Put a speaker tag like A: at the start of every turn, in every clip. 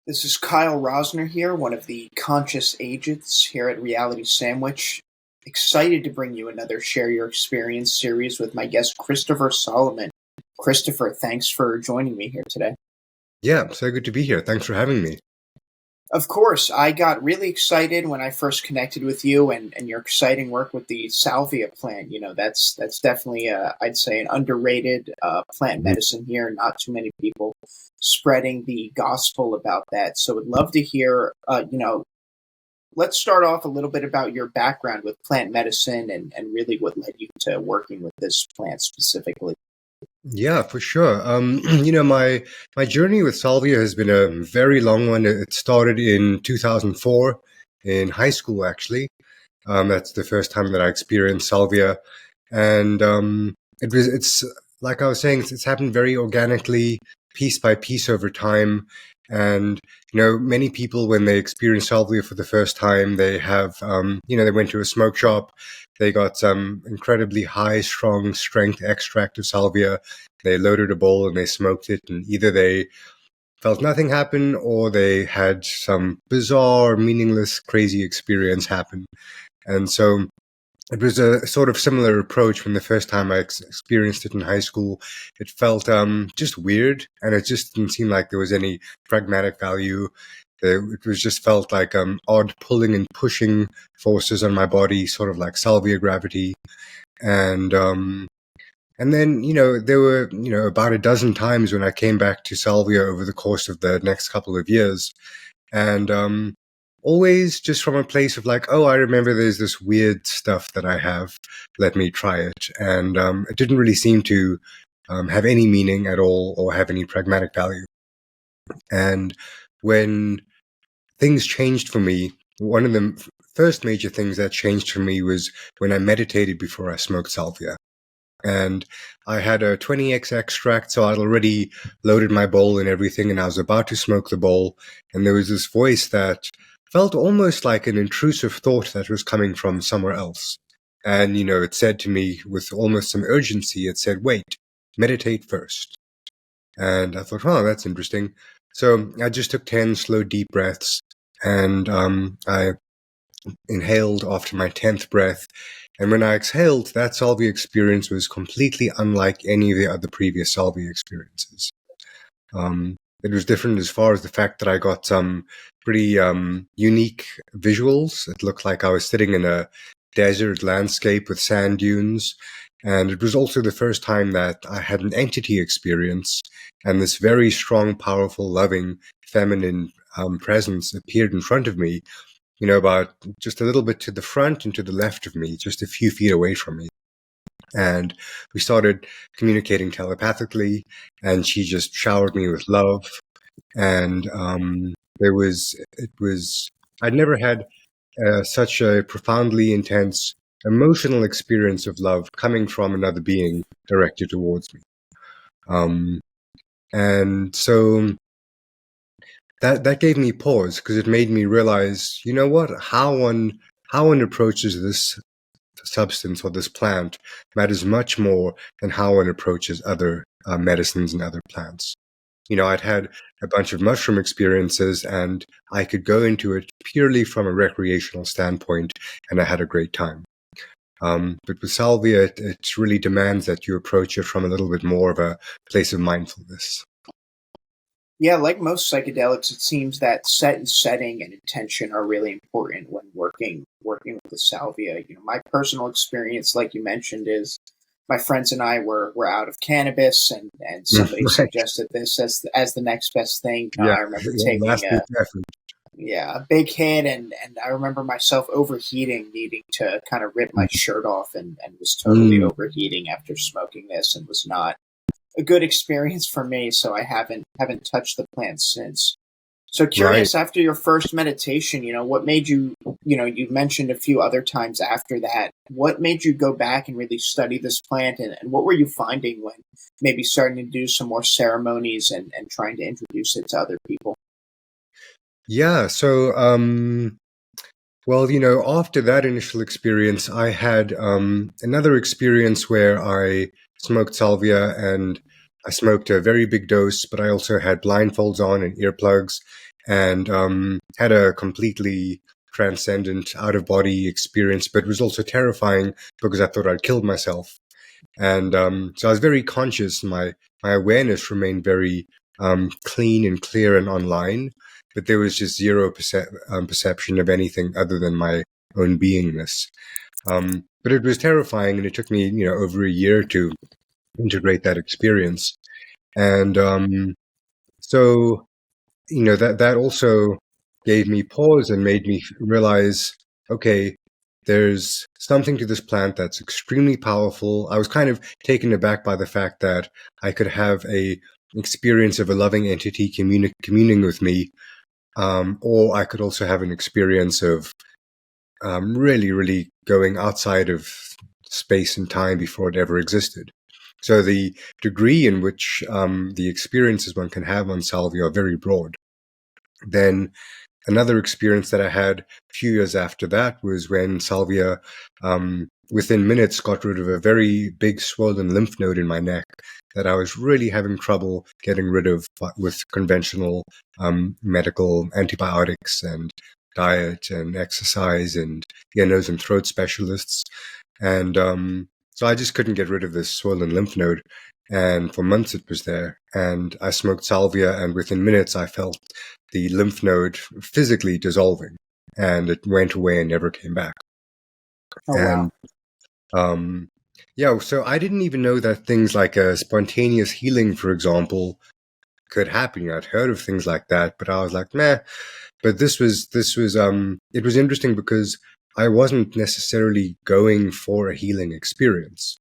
A: This is Kyle Rosner here, one of the conscious agents here at Reality Sandwich. Excited to bring you another Share Your Experience series with my guest, Christopher Solomon. Christopher, thanks for joining me here today.
B: Yeah, so good to be here. Thanks for having me.
A: Of course, I got really excited when I first connected with you and your exciting work with the Salvia plant. You know, that's definitely, I'd say, an underrated plant medicine here. Not too many people spreading the gospel about that. So would love to hear, let's start off a little bit about your background with plant medicine and really what led you to working with this plant specifically.
B: Yeah, for sure. My journey with Salvia has been a very long one. It started in 2004 in high school, actually. That's the first time that I experienced Salvia, and it's like I was saying, it's happened very organically, piece by piece over time. And many people when they experience Salvia for the first time, they have they went to a smoke shop, they got some incredibly high, strong strength extract of Salvia. They loaded a bowl and they smoked it, and either they felt nothing happen or they had some bizarre, meaningless, crazy experience happen. And so it was a sort of similar approach when the first time I experienced it in high school. It felt just weird, and it just didn't seem like there was any pragmatic value. It was just felt like odd pulling and pushing forces on my body, sort of like salvia gravity. And then, there were, about a dozen times when I came back to salvia over the course of the next couple of years. And always just from a place of like, oh, I remember there's this weird stuff that I have. Let me try it. And it didn't really seem to have any meaning at all or have any pragmatic value. And when things changed for me, one of the first major things that changed for me was when I meditated before I smoked salvia. And I had a 20x extract, so I'd already loaded my bowl and everything, and I was about to smoke the bowl, and there was this voice that felt almost like an intrusive thought that was coming from somewhere else. And, it said to me with almost some urgency, it said, wait, meditate first. And I thought, oh, that's interesting. So I just took 10 slow, deep breaths, and I inhaled after my 10th breath. And when I exhaled, that salvia experience was completely unlike any of the other previous salvia experiences. It was different as far as the fact that I got some pretty unique visuals. It looked like I was sitting in a desert landscape with sand dunes. And it was also the first time that I had an entity experience, and this very strong, powerful, loving, feminine presence appeared in front of me, about just a little bit to the front and to the left of me, just a few feet away from me. And we started communicating telepathically, and she just showered me with love. And I'd never had such a profoundly intense emotional experience of love coming from another being directed towards me. And so that gave me pause, because it made me realize, how one approaches this substance or this plant matters much more than how one approaches other medicines and other plants. I'd had a bunch of mushroom experiences, and I could go into it purely from a recreational standpoint, and I had a great time. But with salvia, it really demands that you approach it from a little bit more of a place of mindfulness.
A: Yeah, like most psychedelics, it seems that setting and intention are really important when working with the salvia. My personal experience, like you mentioned, is my friends and I were out of cannabis, and somebody suggested this as the next best thing. I remember taking a big hit, and I remember myself overheating, needing to kind of rip my shirt off, and was totally overheating after smoking this, and was not a good experience for me, so I haven't touched the plant since. So curious, after your first meditation, what made you, you mentioned a few other times after that, what made you go back and really study this plant, and what were you finding when maybe starting to do some more ceremonies and trying to introduce it to other people?
B: Yeah, so, after that initial experience, I had another experience where I smoked salvia, and I smoked a very big dose, but I also had blindfolds on and earplugs. and had a completely transcendent out-of-body experience, but it was also terrifying because I thought I'd killed myself. And so I was very conscious. My awareness remained very clean and clear and online, but there was just zero perception of anything other than my own beingness. But it was terrifying, and it took me, over a year to integrate that experience. And so, that also gave me pause and made me realize, okay, there's something to this plant that's extremely powerful. I was kind of taken aback by the fact that I could have a experience of a loving entity communing with me, or I could also have an experience of really, really going outside of space and time before it ever existed. So the degree in which the experiences one can have on Salvia are very broad. Then another experience that I had a few years after that was when Salvia, within minutes, got rid of a very big swollen lymph node in my neck that I was really having trouble getting rid of with conventional medical antibiotics and diet and exercise and ear, nose, and throat specialists. And so I just couldn't get rid of this swollen lymph node. And for months it was there. And I smoked Salvia, and within minutes I felt the lymph node physically dissolving, and it went away and never came back.
A: Oh,
B: and yeah, so I didn't even know that things like a spontaneous healing, for example, could happen. I'd heard of things like that, but I was like, meh. But this was it was interesting because I wasn't necessarily going for a healing experience.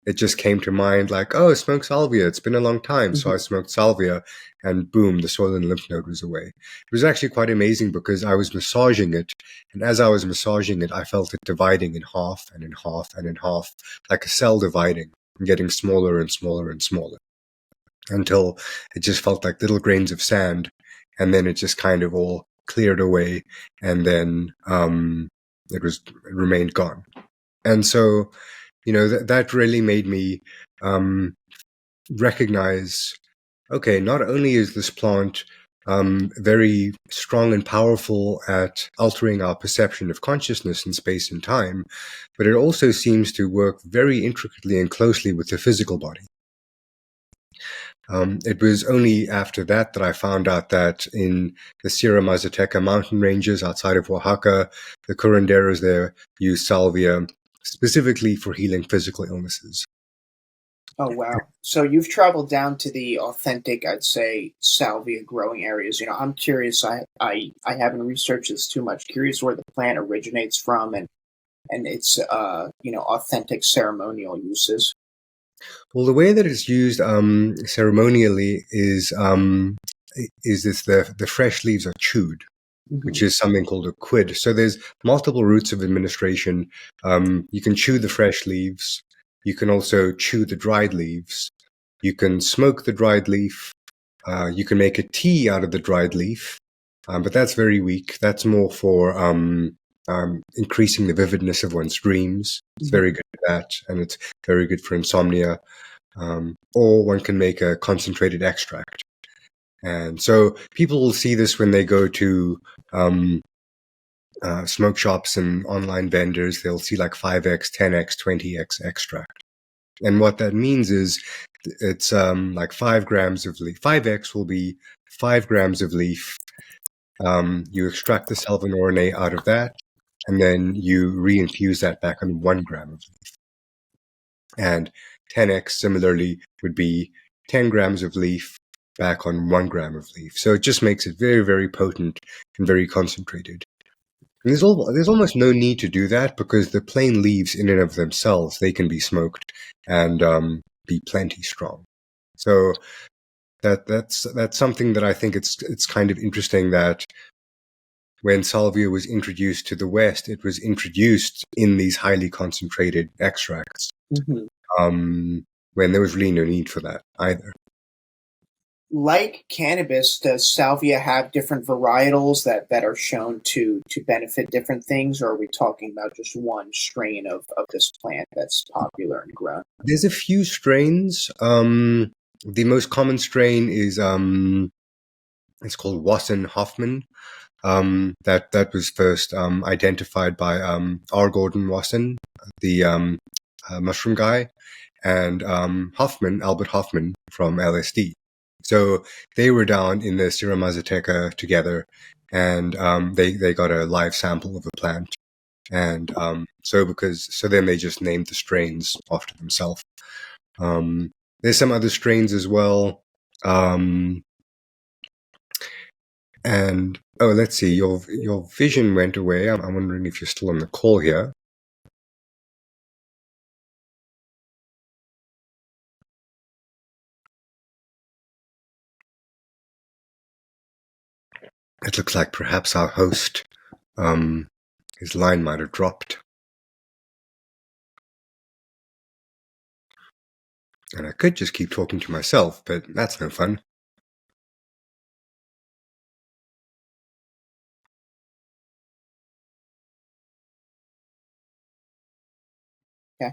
B: It just came to mind like, oh, smoke salvia. It's been a long time. So I smoked salvia, and boom, the swollen lymph node was away. It was actually quite amazing because I was massaging it. And as I was massaging it, I felt it dividing in half and in half and in half, like a cell dividing and getting smaller and smaller and smaller until it just felt like little grains of sand. And then it just kind of all cleared away. And then it remained gone. And so, that really made me recognize, okay, not only is this plant very strong and powerful at altering our perception of consciousness in space and time, but it also seems to work very intricately and closely with the physical body. It was only after that I found out that in the Sierra Mazateca mountain ranges outside of Oaxaca, the curanderos there use salvia specifically for healing physical illnesses.
A: Oh, wow. So you've traveled down to the authentic, I'd say, salvia growing areas. I'm curious. I haven't researched this too much. Curious where the plant originates from and its authentic ceremonial uses.
B: Well, the way that it's used ceremonially is this: the fresh leaves are chewed, which is something called a quid. So there's multiple routes of administration. You can chew the fresh leaves. You can also chew the dried leaves. You can smoke the dried leaf. You can make a tea out of the dried leaf, but that's very weak. That's more for increasing the vividness of one's dreams. It's very good at that, and it's very good for insomnia. Or one can make a concentrated extract. And so people will see this when they go to smoke shops and online vendors. They'll see like 5x, 10x, 20x extract. And what that means is it's like 5 grams of leaf. 5x will be 5 grams of leaf. You extract the salvinorin out of that, and then you reinfuse that back on 1 gram of leaf. And 10x similarly would be 10 grams of leaf back on 1 gram of leaf. So it just makes it very, very potent and very concentrated. And there's almost no need to do that because the plain leaves in and of themselves, they can be smoked and be plenty strong. So that's something that I think it's kind of interesting that when salvia was introduced to the West, it was introduced in these highly concentrated extracts. When there was really no need for that either.
A: Like cannabis, does salvia have different varietals that are shown to benefit different things, or are we talking about just one strain of this plant that's popular and grown?
B: There's a few strains. The most common strain is It's called Wasson-Hoffman. That was first identified by R. Gordon Wasson, the mushroom guy, and Albert Hoffman from LSD. So they were down in the Sierra Mazateca together, and they got a live sample of a plant, and so then they just named the strains after themselves. There's some other strains as well. And let's see, your vision went away. I'm wondering if you're still on the call here. It looks like perhaps our host, his line might have dropped. And I could just keep talking to myself, but that's no fun.
A: Okay.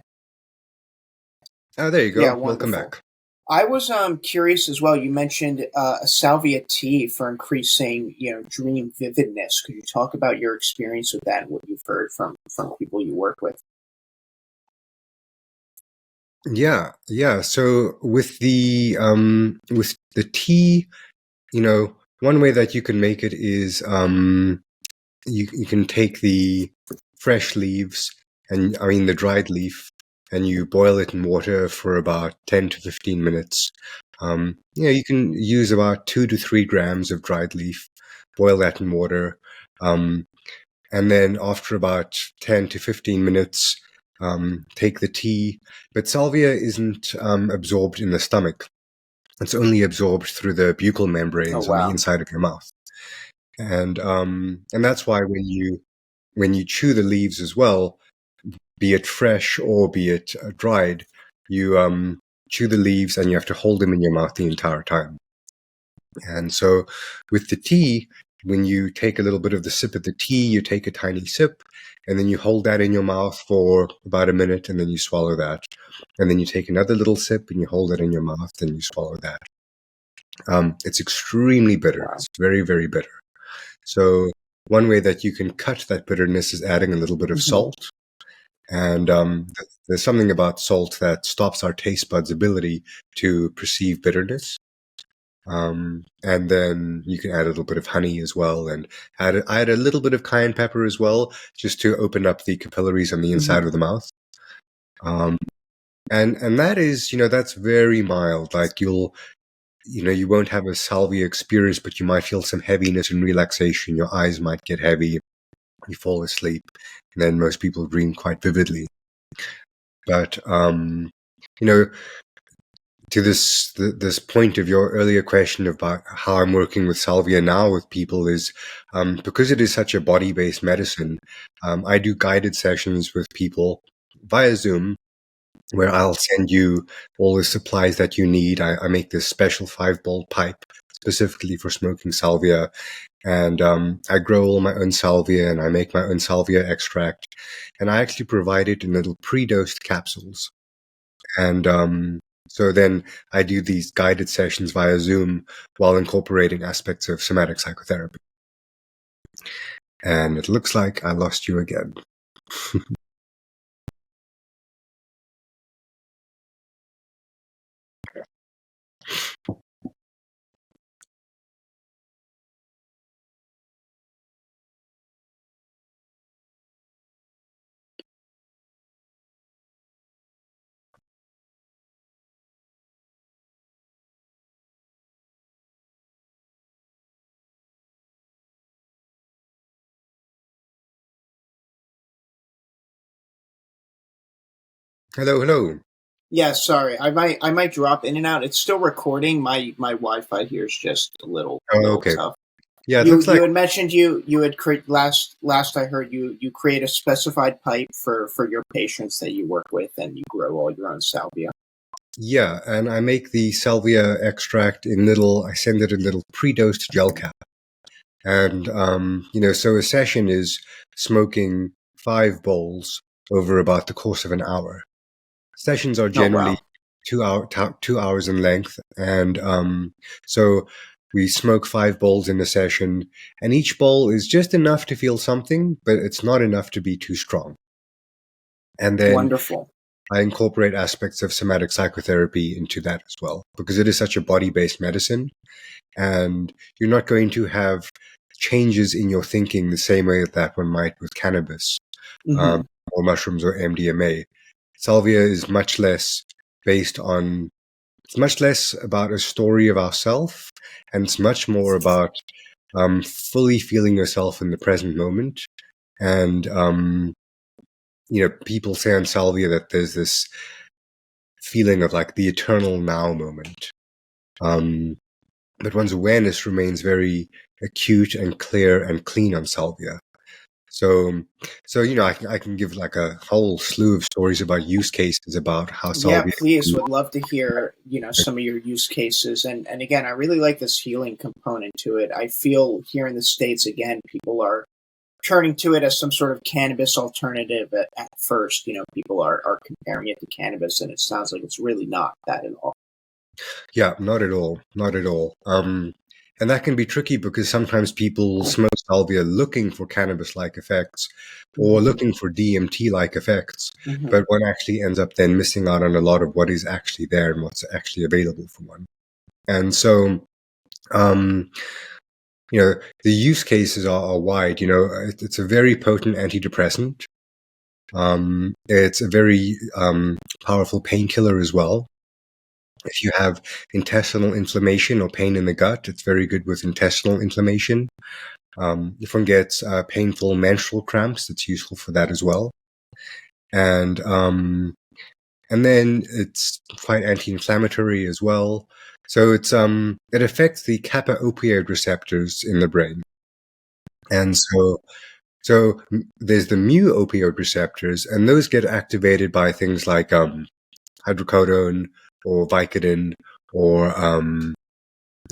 B: Oh, there you go.
A: Yeah,
B: Welcome
A: wonderful.
B: back.
A: I was curious as well. You mentioned a salvia tea for increasing, dream vividness. Could you talk about your experience with that and what you've heard from people you work with?
B: Yeah. So with the tea, one way that you can make it is you can take the fresh leaves and the dried leaf, and you boil it in water for about 10 to 15 minutes. You can use about 2 to 3 grams of dried leaf, boil that in water, and then after about 10 to 15 minutes, take the tea. But salvia isn't absorbed in the stomach. It's only absorbed through the buccal membranes on the inside of your mouth. And that's why when you chew the leaves as well, be it fresh or be it dried, you chew the leaves and you have to hold them in your mouth the entire time. And so with the tea, when you take a little bit of the sip of the tea, you take a tiny sip, and then you hold that in your mouth for about a minute, and then you swallow that. And then you take another little sip, and you hold it in your mouth, and you swallow that. It's extremely bitter.
A: Wow.
B: It's very, very bitter. So one way that you can cut that bitterness is adding a little bit of salt. And there's something about salt that stops our taste buds' ability to perceive bitterness. And then you can add a little bit of honey as well, and I add a little bit of cayenne pepper as well, just to open up the capillaries on the inside of the mouth. And that is, that's very mild. Like you won't have a salvia experience, but you might feel some heaviness and relaxation. Your eyes might get heavy. You fall asleep, and then most people dream quite vividly. But to this point of your earlier question about how I'm working with salvia now with people is because it is such a body-based medicine. I do guided sessions with people via Zoom, where I'll send you all the supplies that you need. I make this special 5-bowl pipe specifically for smoking salvia, and I grow all my own salvia, and I make my own salvia extract, and I actually provide it in little pre-dosed capsules. And so then I do these guided sessions via Zoom while incorporating aspects of somatic psychotherapy. And it looks like I lost you again. Hello.
A: Yeah, sorry. I might drop in and out. It's still recording. My Wi-Fi here is just a little
B: Okay.
A: tough.
B: Yeah, it
A: You
B: looks like
A: had mentioned you had last I heard you create a specified pipe for your patients that you work with, and you grow all your own salvia.
B: Yeah, and I make the salvia extract I send it in little pre-dosed gel cap. And, so a session is smoking 5 bowls over about the course of an hour. Sessions are generally 2 hours in length. And so We smoke 5 bowls in a session, and each bowl is just enough to feel something, but it's not enough to be too strong. And then
A: Wonderful.
B: I incorporate aspects of somatic psychotherapy into that as well, because it is such a body-based medicine, and you're not going to have changes in your thinking the same way that one might with cannabis, or mushrooms or MDMA. Salvia is much less based on, it's much less about a story of ourself, and it's much more about fully feeling yourself in the present moment. And, people say on Salvia that there's this feeling of like the eternal now moment. But one's awareness remains very acute and clear and clean on Salvia. So I can give like a whole slew of stories about use cases about how Salvia.
A: Yeah, please. Would love to hear, some of your use cases. And again, I really like this healing component to it. I feel here in the States, again, people are turning to it as some sort of cannabis alternative at first. People are comparing it to cannabis, and it sounds like it's really not that at all.
B: Yeah, not at all. Not at all. And that can be tricky because sometimes people smoke salvia looking for cannabis-like effects or looking for DMT-like effects, but one actually ends up then missing out on a lot of what is actually there and what's actually available for one. And so, the use cases are wide. It's a very potent antidepressant. It's a very powerful painkiller as well. If you have intestinal inflammation or pain in the gut, it's very good with intestinal inflammation. If one gets painful menstrual cramps, it's useful for that as well. And then it's quite anti-inflammatory as well. So it affects the kappa opioid receptors in the brain. And so there's the mu opioid receptors, and those get activated by things like hydrocodone or Vicodin or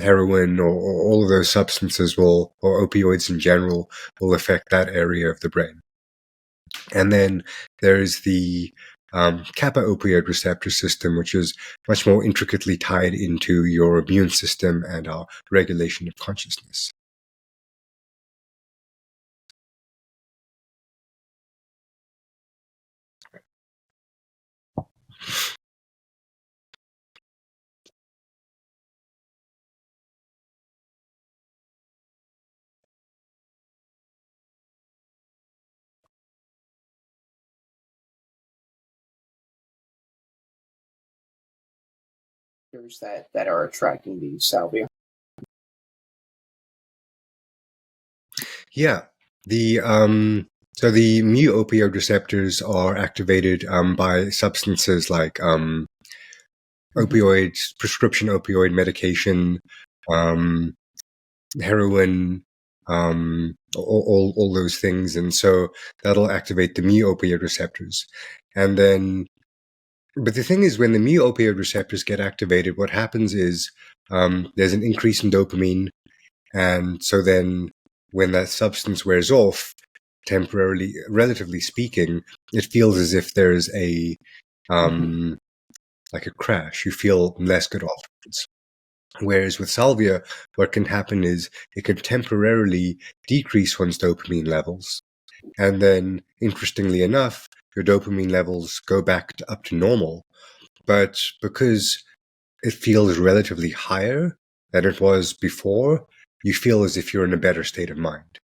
B: heroin or all of those substances or opioids in general will affect that area of the brain. And then there's the kappa opioid receptor system, which is much more intricately tied into your immune system and our regulation of consciousness.
A: That are attracting the salvia.
B: Yeah, so the mu opioid receptors are activated by substances like opioids, prescription opioid medication, heroin, all those things, and so that'll activate the mu opioid receptors, and then. But the thing is, when the mu opioid receptors get activated, what happens is there's an increase in dopamine, and so then when that substance wears off, temporarily, relatively speaking, it feels as if there's a like a crash. You feel less good afterwards. Whereas with salvia, what can happen is it can temporarily decrease one's dopamine levels. And then, interestingly enough, your dopamine levels go back up to normal. But because it feels relatively higher than it was before, you feel as if you're in a better state of mind.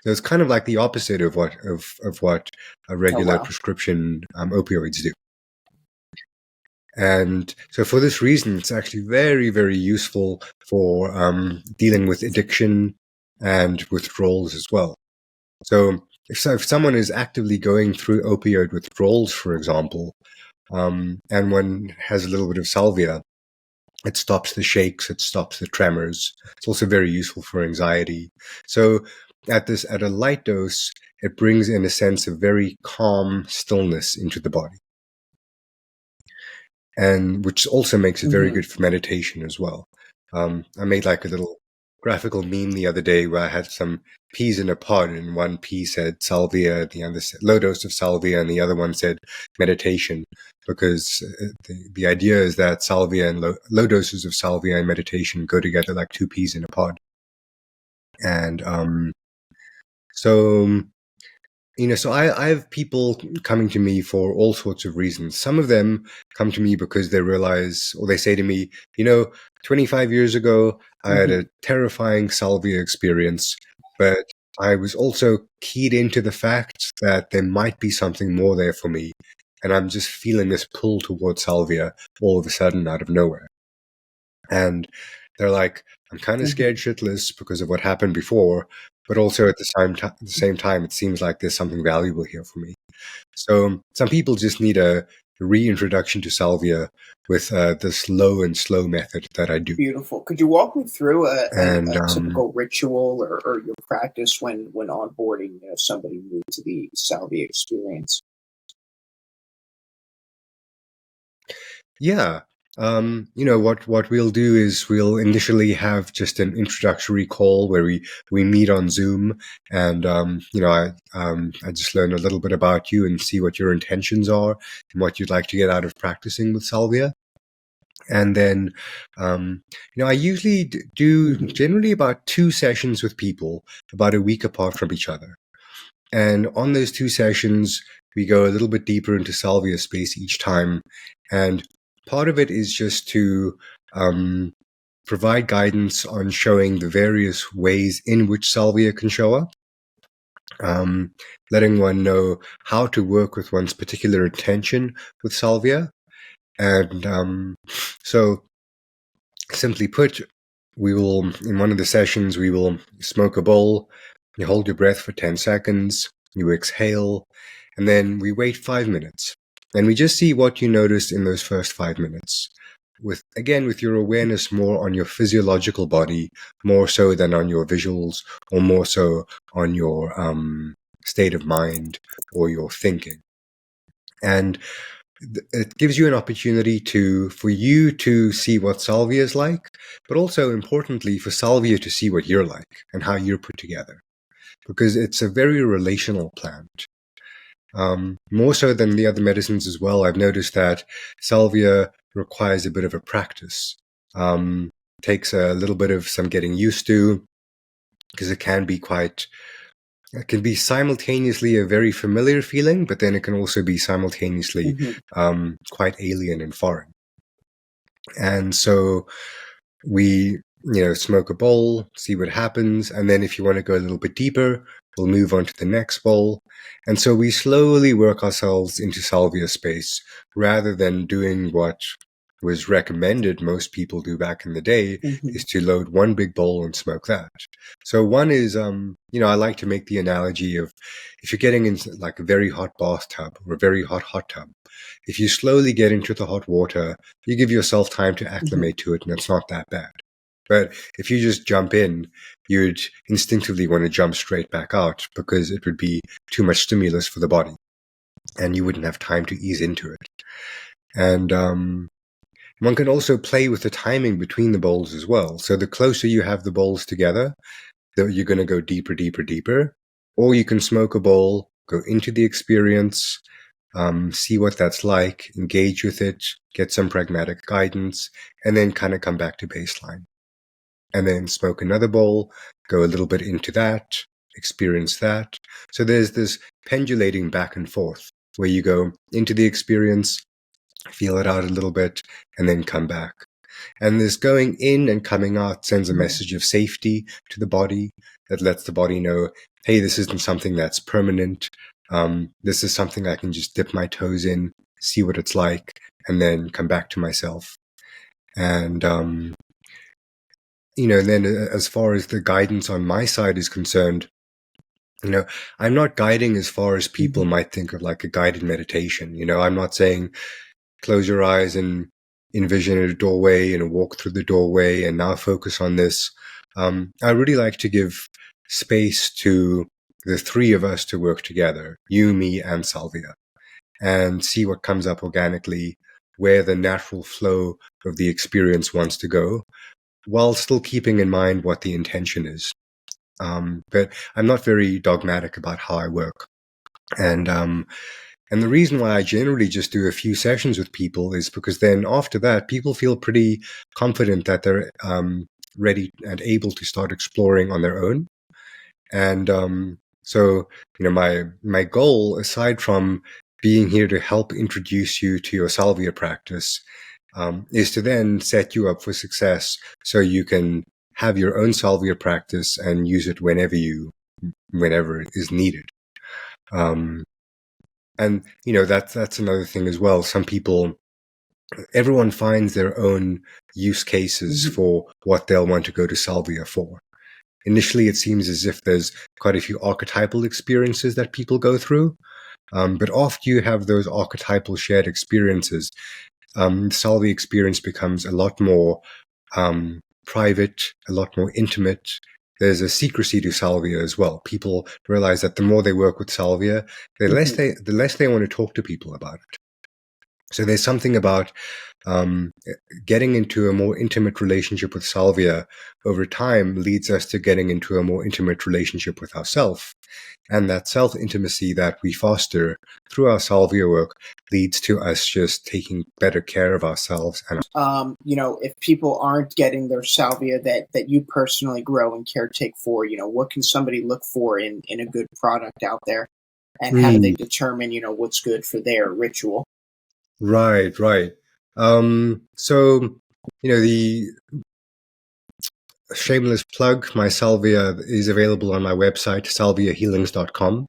B: So it's kind of like the opposite of what a regular prescription opioids do. And so for this reason, it's actually very, very useful for dealing with addiction and withdrawals as well. So if someone is actively going through opioid withdrawals, for example, and one has a little bit of salvia, it stops the shakes, it stops the tremors. It's also very useful for anxiety. So at a light dose, it brings in a sense of very calm stillness into the body. And which also makes it very good for meditation as well. I made like a little graphical meme the other day where I had some peas in a pod, and one pea said salvia, the other said low dose of salvia, and the other one said meditation, because the idea is that salvia and low doses of salvia and meditation go together like two peas in a pod. And so so I have people coming to me for all sorts of reasons. Some of them come to me because they realize, or they say to me, 25 years ago, I had a terrifying salvia experience, but I was also keyed into the fact that there might be something more there for me. And I'm just feeling this pull towards salvia all of a sudden out of nowhere. And they're like, I'm kind of scared shitless because of what happened before, but also at the same time, it seems like there's something valuable here for me. So some people just need a reintroduction to salvia with this low and slow method that I do.
A: Beautiful. Could you walk me through a typical ritual or your practice when onboarding somebody new to the salvia experience?
B: Yeah. What we'll do is we'll initially have just an introductory call where we meet on Zoom, and I just learn a little bit about you and see what your intentions are and what you'd like to get out of practicing with salvia. And then, I usually do generally about 2 sessions with people about a week apart from each other. And on those 2 sessions, we go a little bit deeper into salvia space each time. And part of it is just to provide guidance on showing the various ways in which salvia can show up, letting one know how to work with one's particular intention with salvia. And so, simply put, we will, in one of the sessions, we will smoke a bowl, you hold your breath for 10 seconds, you exhale, and then we wait 5 minutes. And we just see what you notice in those first 5 minutes. With your awareness more on your physiological body, more so than on your visuals, or more so on your state of mind or your thinking. And it gives you an opportunity for you to see what salvia is like, but also importantly for salvia to see what you're like and how you're put together, because it's a very relational plant. More so than the other medicines as well, I've noticed that salvia requires a bit of a practice. Takes a little bit of some getting used to, because it can be simultaneously a very familiar feeling, but then it can also be simultaneously quite alien and foreign. And so we, smoke a bowl, see what happens, and then if you want to go a little bit deeper, we'll move on to the next bowl. And so we slowly work ourselves into salvia space, rather than doing what was recommended most people do back in the day, is to load one big bowl and smoke that. So one is, I like to make the analogy of, if you're getting into like a very hot bathtub or a very hot tub, if you slowly get into the hot water, you give yourself time to acclimate to it, and it's not that bad. But if you just jump in, you'd instinctively want to jump straight back out, because it would be too much stimulus for the body, and you wouldn't have time to ease into it. And one can also play with the timing between the bowls as well. So the closer you have the bowls together, you're going to go deeper, deeper, deeper. Or you can smoke a bowl, go into the experience, see what that's like, engage with it, get some pragmatic guidance, and then kind of come back to baseline. And then smoke another bowl, go a little bit into that, experience that. So there's this pendulating back and forth where you go into the experience, feel it out a little bit, and then come back. And this going in and coming out sends a message of safety to the body that lets the body know, hey, this isn't something that's permanent. This is something I can just dip my toes in, see what it's like, and then come back to myself. And, then as far as the guidance on my side is concerned, I'm not guiding as far as people might think of like a guided meditation. I'm not saying close your eyes and envision a doorway and walk through the doorway and now focus on this. I really like to give space to the three of us to work together, you, me, and Salvia, and see what comes up organically, where the natural flow of the experience wants to go. while still keeping in mind what the intention is. But I'm not very dogmatic about how I work. And the reason why I generally just do a few sessions with people is because then after that, people feel pretty confident that they're ready and able to start exploring on their own. And so, my goal, aside from being here to help introduce you to your Salvia practice, is to then set you up for success so you can have your own Salvia practice and use it whenever it is needed. And that's another thing as well. Everyone finds their own use cases for what they'll want to go to Salvia for. Initially, it seems as if there's quite a few archetypal experiences that people go through. But after you have those archetypal shared experiences, the Salvia experience becomes a lot more private, a lot more intimate. There's a secrecy to Salvia as well. People realize that the more they work with Salvia, the less they want to talk to people about it. So there's something about getting into a more intimate relationship with Salvia over time leads us to getting into a more intimate relationship with ourselves. And that self-intimacy that we foster through our Salvia work leads to us just taking better care of ourselves. And
A: if people aren't getting their Salvia that you personally grow and caretake for, what can somebody look for in a good product out there? And how do they determine, what's good for their ritual?
B: Right. So, the shameless plug, my Salvia is available on my website, salviahealings.com.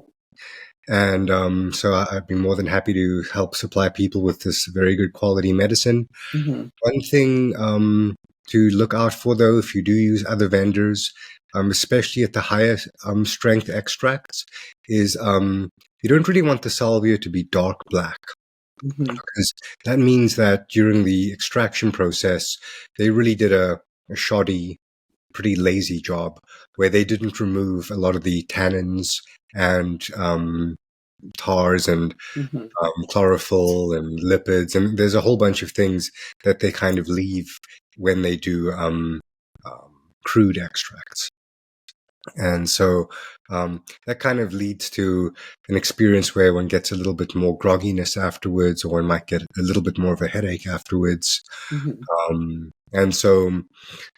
B: And so I'd be more than happy to help supply people with this very good quality medicine. One thing to look out for, though, if you do use other vendors, especially at the higher strength extracts, is you don't really want the Salvia to be dark black. Because that means that during the extraction process, they really did a shoddy, pretty lazy job where they didn't remove a lot of the tannins and tars and chlorophyll and lipids. And there's a whole bunch of things that they kind of leave when they do crude extracts. And so that kind of leads to an experience where one gets a little bit more grogginess afterwards, or one might get a little bit more of a headache afterwards. And so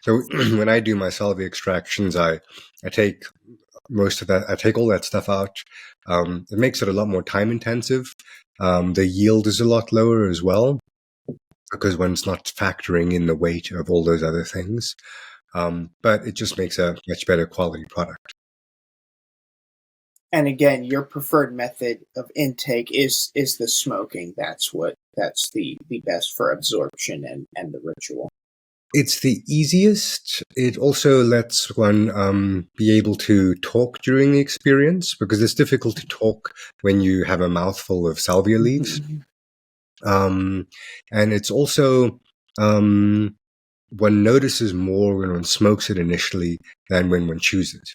B: when I do my Salvia extractions, I take most of that. I take all that stuff out. It makes it a lot more time intensive. The yield is a lot lower as well because one's not factoring in the weight of all those other things. But it just makes a much better quality product.
A: And again, your preferred method of intake is the smoking. That's the best for absorption and the ritual.
B: It's the easiest. It also lets one be able to talk during the experience, because it's difficult to talk when you have a mouthful of salvia leaves. And it's also one notices more when one smokes it initially than when one chews it.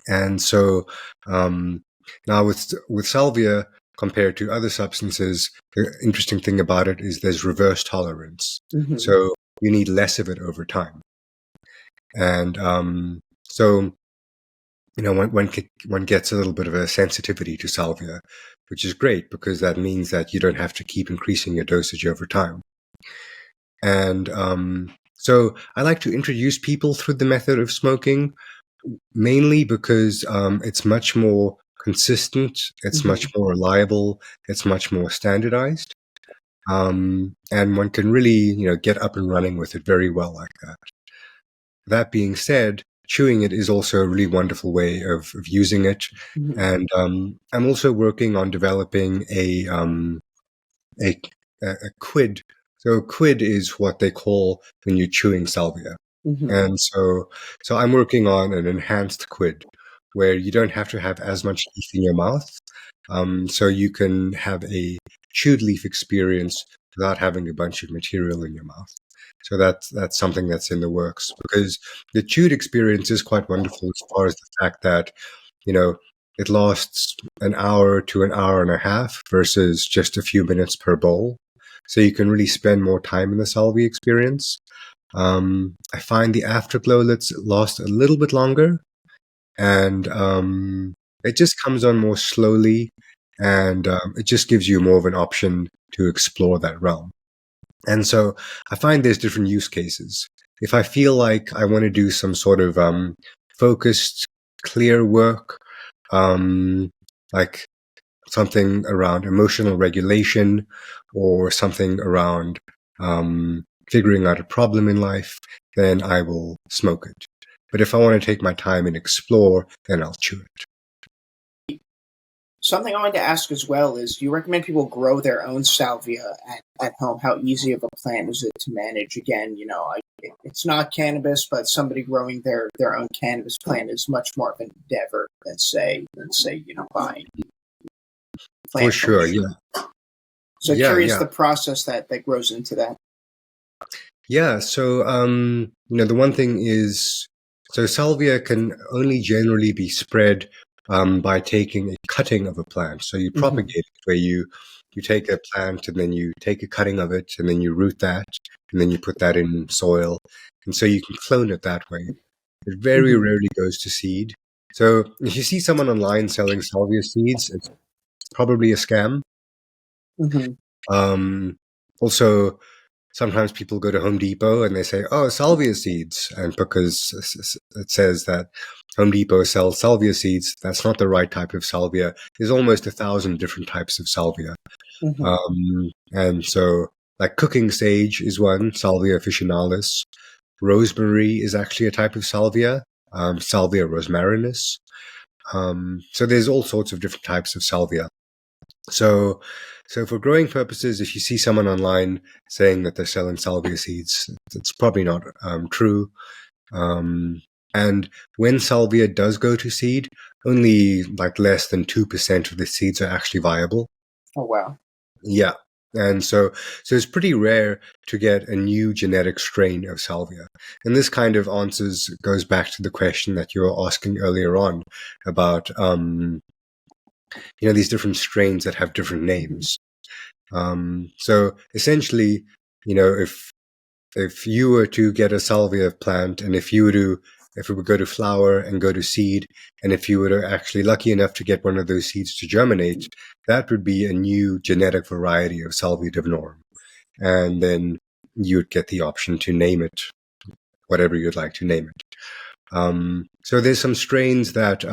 B: And so now with salvia, compared to other substances, the interesting thing about it is there's reverse tolerance. So you need less of it over time. And so one gets a little bit of a sensitivity to salvia, which is great because that means that you don't have to keep increasing your dosage over time. And so I like to introduce people through the method of smoking, mainly because it's much more consistent, it's much more reliable, it's much more standardized. And one can really, get up and running with it very well like that. That being said, chewing it is also a really wonderful way of using it. And I'm also working on developing a quid. So quid is what they call when you're chewing salvia. And so I'm working on an enhanced quid where you don't have to have as much leaf in your mouth. So you can have a chewed leaf experience without having a bunch of material in your mouth. So that's something that's in the works, because the chewed experience is quite wonderful as far as the fact that, it lasts an hour to an hour and a half versus just a few minutes per bowl. So you can really spend more time in the salvia experience. I find the afterglow lasts a little bit longer, and it just comes on more slowly, and it just gives you more of an option to explore that realm. And so I find there's different use cases. If I feel like I want to do some sort of focused, clear work, like something around emotional regulation or something around figuring out a problem in life, then I will smoke it. But if I want to take my time and explore, then I'll chew it.
A: Something I wanted to ask as well is, do you recommend people grow their own salvia at home? How easy of a plant is it to manage? Again, it's not cannabis, but somebody growing their own cannabis plant is much more of an endeavor than say buying
B: For
A: plant from a
B: sure,
A: shop.
B: yeah.
A: So
B: Yeah,
A: curious
B: yeah.
A: the process that grows into that.
B: Yeah, so the one thing is, so salvia can only generally be spread by taking a cutting of a plant. So you propagate it, where you take a plant and then you take a cutting of it and then you root that and then you put that in soil, and so you can clone it that way. It very
A: Mm-hmm.
B: rarely goes to seed. So if you see someone online selling salvia seeds, it's probably a scam.
A: Mm-hmm.
B: Um, Also, sometimes people go to Home Depot and they say, "Oh, salvia seeds," and because it says that Home Depot sells salvia seeds, that's not the right type of salvia. There's almost 1,000 different types of salvia,
A: Mm-hmm.
B: and so like cooking sage is one, Salvia officinalis. Rosemary is actually a type of salvia, Salvia rosmarinus. So there's all sorts of different types of salvia. So, for growing purposes, if you see someone online saying that they're selling salvia seeds, it's probably not true. And when salvia does go to seed, only like less than 2% of the seeds are actually viable.
A: Oh wow.
B: Yeah. And so it's pretty rare to get a new genetic strain of salvia. And this kind of goes back to the question that you were asking earlier on about, these different strains that have different names. So essentially, if you were to get a salvia plant, and if it would go to flower and go to seed, and if you were actually lucky enough to get one of those seeds to germinate, that would be a new genetic variety of Salvia divinorum. And then you'd get the option to name it whatever you'd like to name it. So there's some strains that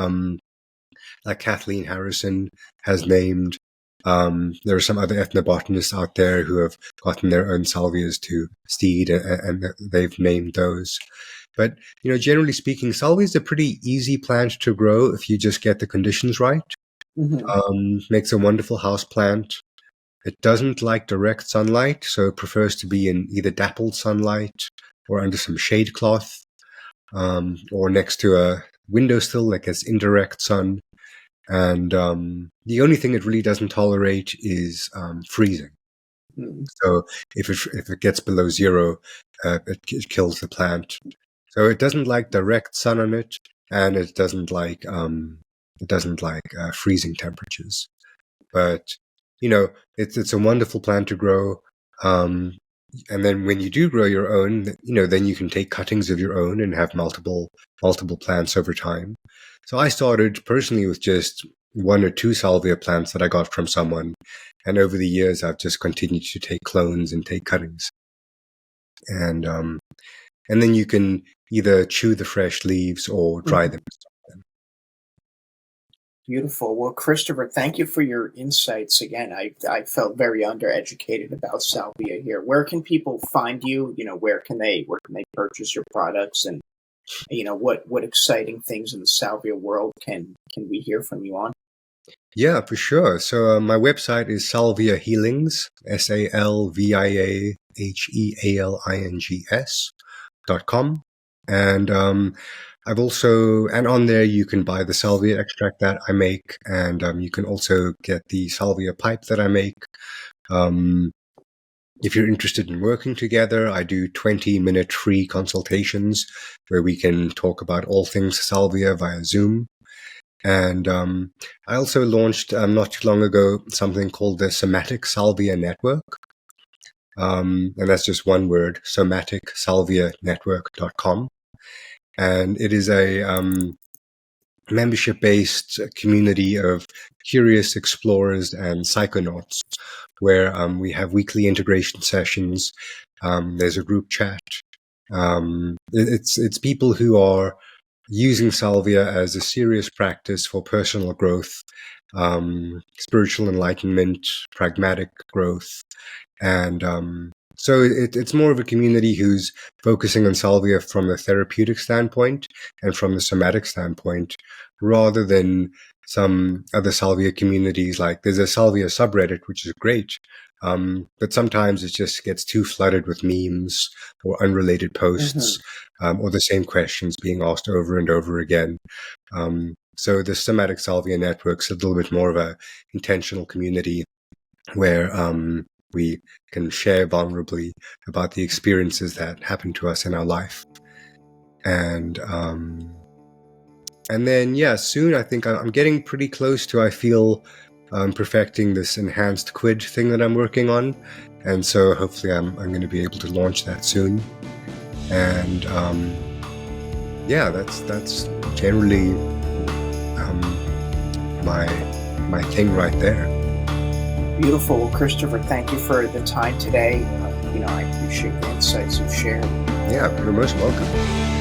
B: like Kathleen Harrison has named. There are some other ethnobotanists out there who have gotten their own salvias to seed, and they've named those. But generally speaking, salvia is a pretty easy plant to grow if you just get the conditions right.
A: Mm-hmm.
B: Makes a wonderful house plant. It doesn't like direct sunlight, so it prefers to be in either dappled sunlight or under some shade cloth, or next to a windowsill that gets indirect sun. And the only thing it really doesn't tolerate is freezing.
A: Mm-hmm.
B: So if it gets below zero, it kills the plant. So it doesn't like direct sun on it, and it doesn't like freezing temperatures. But it's a wonderful plant to grow. And then when you do grow your own, then you can take cuttings of your own and have multiple plants over time. So I started personally with just one or two salvia plants that I got from someone, and over the years I've just continued to take clones and take cuttings. And then you can either chew the fresh leaves or dry
A: Mm-hmm.
B: them.
A: Beautiful. Well, Christopher, thank you for your insights. Again, I felt very undereducated about salvia here. Where can people find you? Where can they purchase your products, and what exciting things in the salvia world can we hear from you on?
B: Yeah, for sure. So my website is Salvia Healings, salviahealings.com. And and on there you can buy the salvia extract that I make, and you can also get the salvia pipe that I make. If you're interested in working together, I do 20-minute free consultations where we can talk about all things salvia via Zoom. And I also launched not too long ago something called the Somatic Salvia Network. and that's just one word, Somatic, salvianetwork.com. And it is a membership-based community of curious explorers and psychonauts, where we have weekly integration sessions. There's a group chat. It's people who are using Salvia as a serious practice for personal growth, spiritual enlightenment, pragmatic growth. And so it's more of a community who's focusing on Salvia from a therapeutic standpoint and from the somatic standpoint, rather than some other Salvia communities. Like there's a Salvia subreddit, which is great, but sometimes it just gets too flooded with memes or unrelated posts, or the same questions being asked over and over again. So the Somatic Salvia Network's a little bit more of a intentional community where we can share vulnerably about the experiences that happen to us in our life. And then, yeah, soon I think I'm getting pretty close to, I feel, perfecting this enhanced quid thing that I'm working on. And so hopefully I'm going to be able to launch that soon. And yeah, that's generally my thing right there.
A: Beautiful. Well, Christopher, thank you for the time today. I appreciate the insights you've shared.
B: Yeah, you're most welcome.